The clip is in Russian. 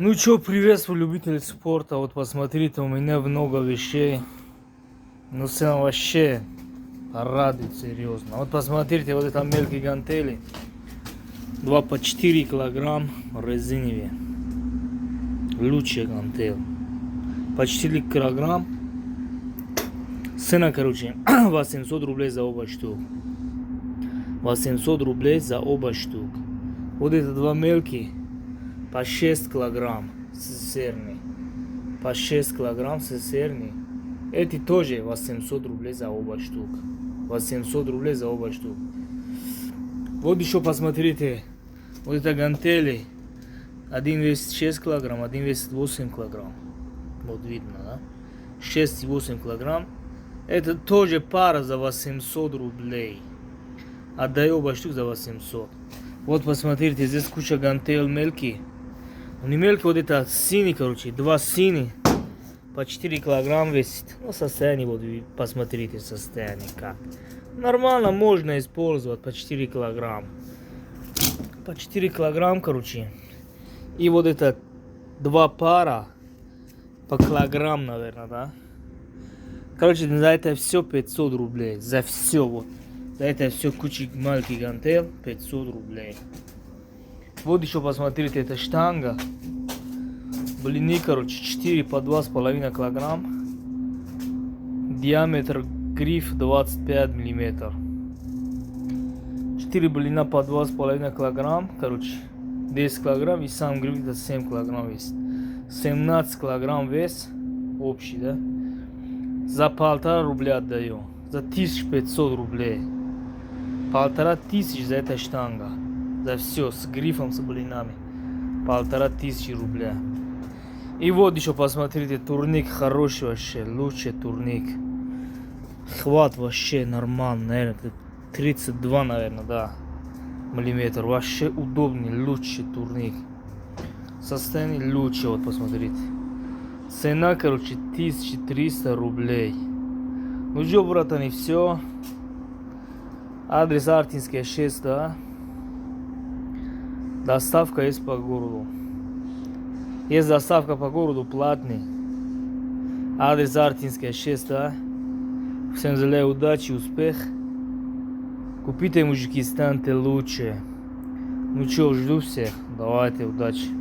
Ну чё, приветствую любители спорта. Вот посмотрите, у меня много вещей. Ну сам вообще радует серьезно. Вот посмотрите, вот это мелкие гантели. 2 по 4 килограмм резиновые. Лучшие гантели. По 4 килограмм. Цена, короче, 800 рублей за оба штук. 800 рублей за оба штук. Вот это два мелкие. По 6 килограмм сырный. По 6 килограмм сырный. Эти тоже 800 рублей за оба штук. 800 рублей за оба штук. Вот еще посмотрите. Вот это гантели. Один весит 6 килограмм, один весит 8 килограмм. Вот видно, да? 6 и 8 килограмм. Это тоже пара за 800 рублей. Отдаю оба штук за 800. Вот посмотрите, здесь куча гантель мелкие. Ну не мелкие, вот это синий, короче. Два синий. По 4 килограмм весит. Ну состояние, вот посмотрите состояние как. Нормально можно использовать по 4 килограмм. По 4 килограмм, короче. И вот это два пара. По килограмм, наверное, да? Короче, за это все 500 рублей. За все вот. За это все куча маленьких гантель. 500 рублей. Вот еще посмотрите, это штанга. Блины, короче, 4 по 2,5 килограмм. Диаметр гриф 25 миллиметров. 4 блина по 2,5 килограмм. Короче, 10 килограмм. И сам гриф это 7 килограмм весит. 17 килограмм вес. Общий, да? За 1,5 рубля отдаю. За 1500 рублей. 1500 за это штанга. За все, с грифом, с блинами. 1500 рубля. И вот еще посмотрите, турник хороший вообще, лучший турник. Хват вообще нормальный, наверное, 32, наверное, да, миллиметр. Вообще удобный, лучший турник. Состояние лучше, вот посмотрите. Цена, короче, 1300 рублей. Ну что, братан, и все. Адрес Артинская 6, да. Доставка есть по городу. Есть доставка по городу платный. Адрес Артинская 6, да. Всем желаю удачи, успех. Купите, мужики, станьте лучше. Ну что, жду всех. Давайте, удачи.